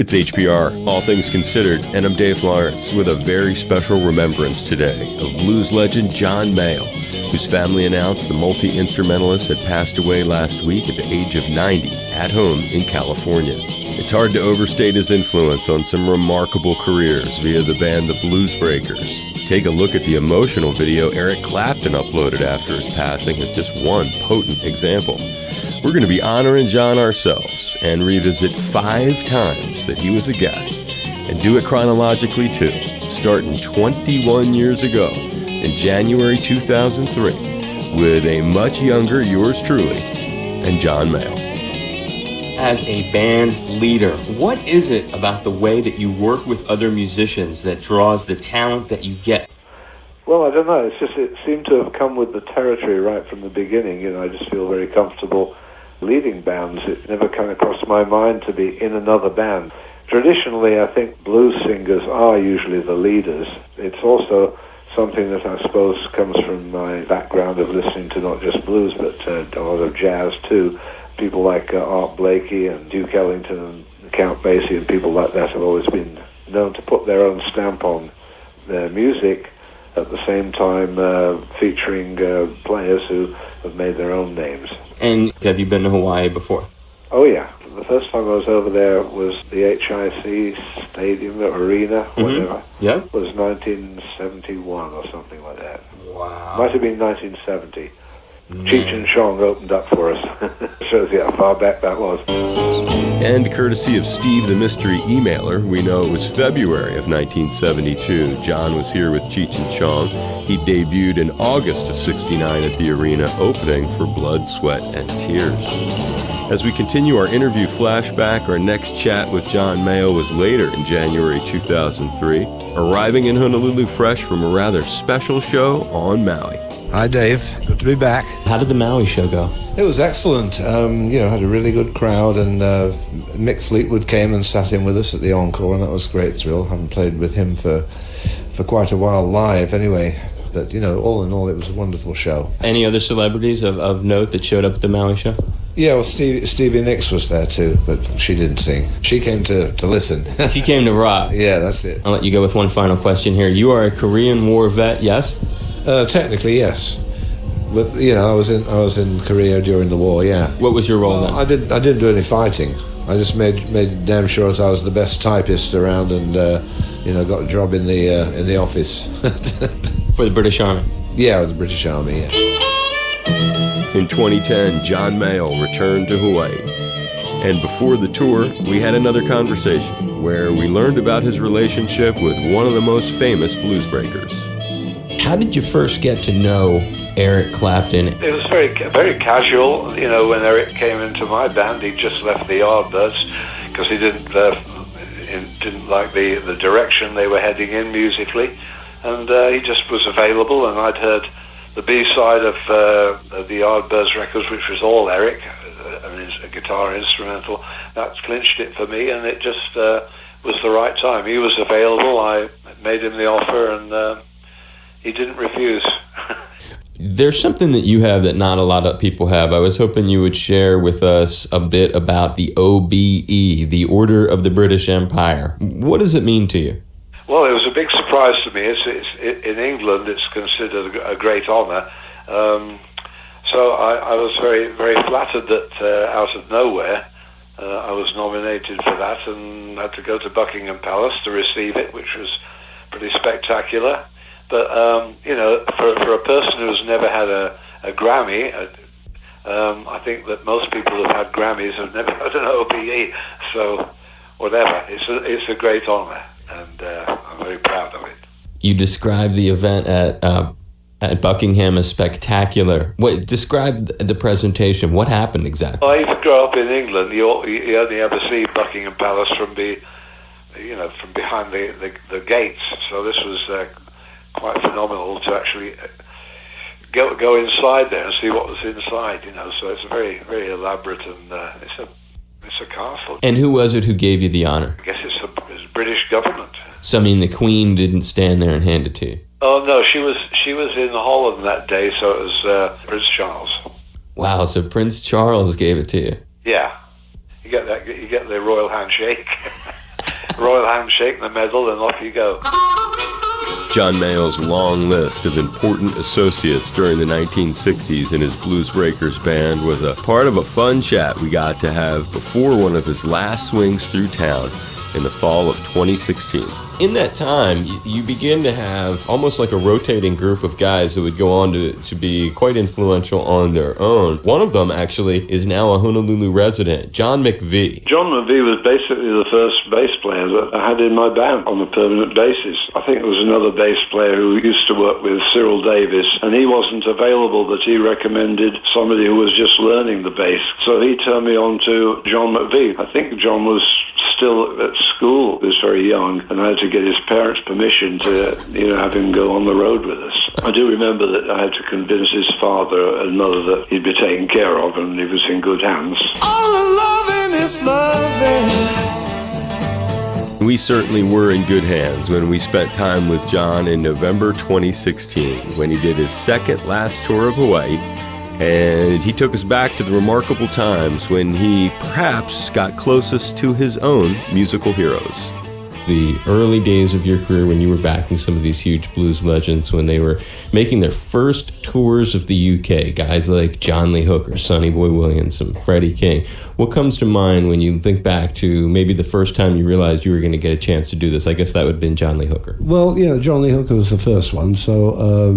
It's HPR, All Things Considered, and I'm Dave Lawrence with a very special remembrance today of blues legend John Mayall, whose family announced the multi-instrumentalist had passed away last week at the age of 90 at home in California. It's hard to overstate his influence on some remarkable careers via the band The Blues Breakers. Take a look at the emotional video Eric Clapton uploaded after his passing as just one potent example. We're going to be honoring John ourselves and revisit 5 times that he was a guest, and do it chronologically too, starting 21 years ago in January 2003 with a much younger yours truly and John Mayall. As a band leader, what is it about the way that you work with other musicians that draws the talent that you get? Well, I don't know. It seemed to have come with the territory right from the beginning. I just feel very comfortable leading bands. It never came across my mind to be in another band. Traditionally, I think blues singers are usually the leaders. It's also something that I suppose comes from my background of listening to not just blues, but a lot of jazz too. People like Art Blakey and Duke Ellington and Count Basie and people like that have always been known to put their own stamp on their music, at the same time featuring players who have made their own names. And have you been to Hawaii before? Oh yeah. The first time I was over there was the HIC Stadium, Arena, whatever. Yeah? It was 1971 or something like that. Wow. Might have been 1970. Cheech and Chong opened up for us. Shows you how far back that was. And courtesy of Steve the Mystery Emailer, we know it was February of 1972. John was here with Cheech and Chong. He debuted in August of '69 at the Arena, opening for Blood, Sweat, and Tears. As we continue our interview flashback, our next chat with John Mayall was later in January 2003, arriving in Honolulu fresh from a rather special show on Maui. Hi, Dave. Good to be back. How did the Maui show go? It was excellent. Had a really good crowd, and Mick Fleetwood came and sat in with us at the encore, and that was a great thrill. Haven't played with him for quite a while live anyway. But, all in all, it was a wonderful show. Any other celebrities of note that showed up at the Maui show? Yeah, well, Stevie Nicks was there too, but she didn't sing. She came to listen. She came to rock. Yeah, that's it. I'll let you go with one final question here. You are a Korean War vet, yes? Technically, yes. But I was in Korea during the war. Yeah. What was your role then? I didn't do any fighting. I just made damn sure that I was the best typist around, and got a job in the office. For the British Army? Yeah, with the British Army. Yeah. In 2010, John Mayall returned to Hawaii. And before the tour, we had another conversation where we learned about his relationship with one of the most famous blues breakers. How did you first get to know Eric Clapton? It was very, very casual. When Eric came into my band, he just left the Yardbirds because he didn't like the direction they were heading in musically, and he just was available. And I'd heard the B-side of the Yardbirds records, which was all Eric, a guitar instrumental. That clinched it for me, and it just was the right time. He was available. I made him the offer, and he didn't refuse. There's something that you have that not a lot of people have. I was hoping you would share with us a bit about the OBE, the Order of the British Empire. What does it mean to you? Well, it was a big surprise to me. In England, it's considered a great honour. So I was very, very flattered that out of nowhere I was nominated for that, and had to go to Buckingham Palace to receive it, which was pretty spectacular. But, for a person who's never had a Grammy, I think that most people who've had Grammys have never had an OBE. So, whatever, it's a great honour, and I'm very proud of it. You described the event at Buckingham as spectacular. Describe the presentation. What happened exactly? Well, if you grow up in England, you only ever see Buckingham Palace from behind the gates. So this was quite phenomenal to actually go inside there and see what was inside. So it's very, very elaborate, and it's a castle. And who was it who gave you the honor? I guess it's the British government. So I mean, the Queen didn't stand there and hand it to you? Oh no, she was in Holland that day, so it was Prince Charles. Wow, so Prince Charles gave it to you? Yeah, you get the royal handshake. royal handshake and the medal, and off you go. John Mayall's long list of important associates during the 1960s in his Blues Breakers band was a part of a fun chat we got to have before one of his last swings through town in the fall of 2016. In that time, you begin to have almost like a rotating group of guys who would go on to be quite influential on their own. One of them, actually, is now a Honolulu resident, John McVie. John McVie was basically the first bass player that I had in my band on a permanent basis. I think there was another bass player who used to work with Cyril Davis, and he wasn't available, but he recommended somebody who was just learning the bass. So he turned me on to John McVie. I think John was still at school, he was very young, and I had to get his parents' permission to, have him go on the road with us. I do remember that I had to convince his father and mother that he'd be taken care of and he was in good hands. All the loving is loving. We certainly were in good hands when we spent time with John in November 2016 when he did his second last tour of Hawaii, and he took us back to the remarkable times when he perhaps got closest to his own musical heroes. The early days of your career when you were backing some of these huge blues legends, when they were making their first tours of the UK, guys like John Lee Hooker, Sonny Boy Williams, and Freddie King. What comes to mind when you think back to maybe the first time you realized you were going to get a chance to do this? I guess that would have been John Lee Hooker. Well, John Lee Hooker was the first one, so,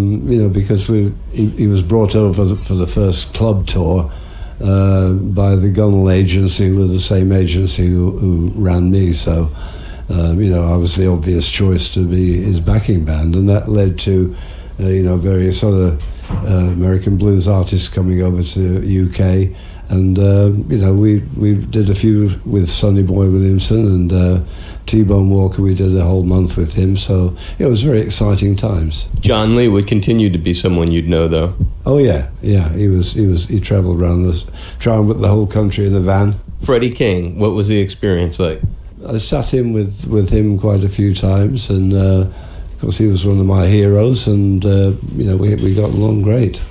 because he was brought over for the first club tour by the Gunnell agency, with the same agency who ran me, so... I was the obvious choice to be his backing band, and that led to, various other American blues artists coming over to UK, and we did a few with Sonny Boy Williamson and T-Bone Walker. We did a whole month with him, so it was very exciting times. John Lee would continue to be someone you'd know, though. Oh yeah, he travelled around the whole country in a van. Freddie King, what was the experience like? I sat in with him quite a few times, and of course he was one of my heroes, and we got along great.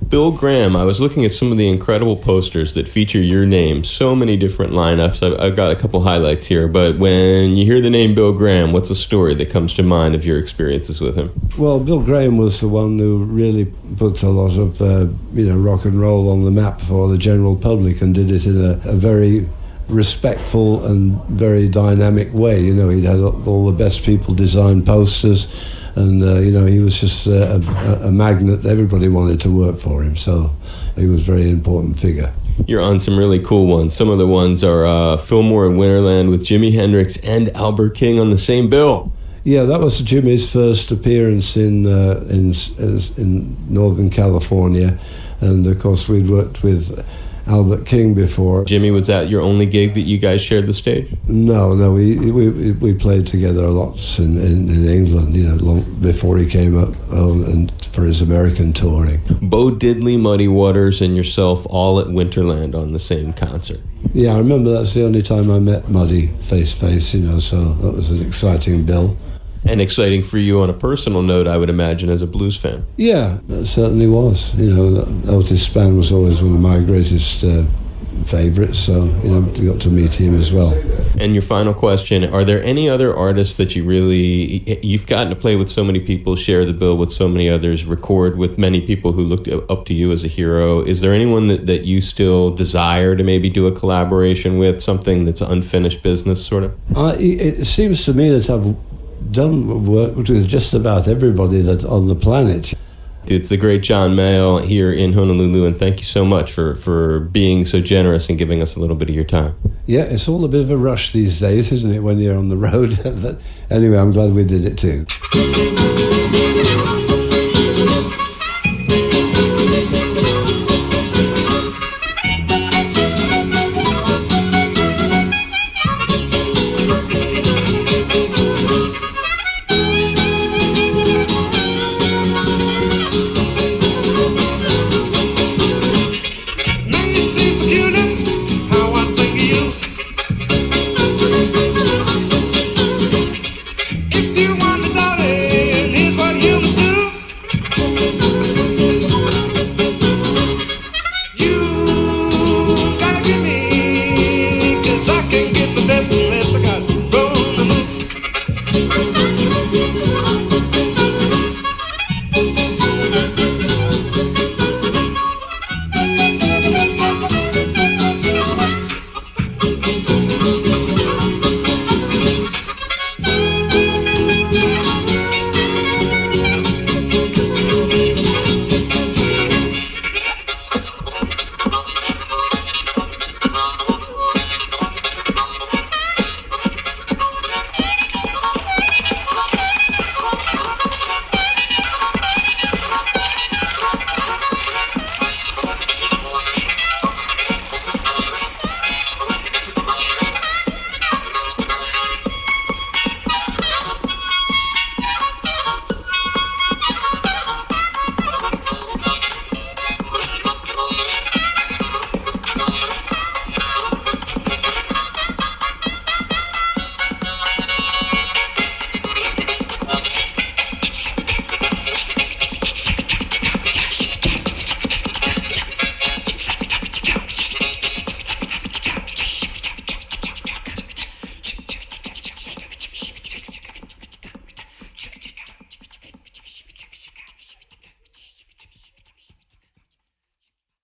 Bill Graham, I was looking at some of the incredible posters that feature your name, so many different lineups. I've got a couple highlights here, but when you hear the name Bill Graham, what's a story that comes to mind of your experiences with him? Well, Bill Graham was the one who really put a lot of rock and roll on the map for the general public, and did it in a very respectful and very dynamic way. He had all the best people design posters, and he was just a magnet. Everybody wanted to work for him, so he was a very important figure. You're on some really cool ones. Some of the ones are Fillmore and Winterland with Jimi Hendrix and Albert King on the same bill. Yeah, that was Jimmy's first appearance in Northern California, and of course we'd worked with Albert King before. Jimmy, was that your only gig that you guys shared the stage? No, we played together a lot in England, long before he came up and for his American touring. Bo Diddley, Muddy Waters, and yourself all at Winterland on the same concert. Yeah, I remember that's the only time I met Muddy face to face, so that was an exciting bill. And exciting for you on a personal note, I would imagine, as a blues fan. Yeah, that certainly was. Otis Spann was always one of my greatest favorites, so we got to meet him as well. And your final question, are there any other artists that you've gotten to play with so many people, share the bill with so many others, record with many people who looked up to you as a hero? Is there anyone that you still desire to maybe do a collaboration with, something that's unfinished business, sort of? It seems to me that I've done work with just about everybody that's on the planet. It's the great John Mayall here in Honolulu, and thank you so much for being so generous and giving us a little bit of your time. Yeah, it's all a bit of a rush these days, isn't it, when you're on the road? But anyway, I'm glad we did it too.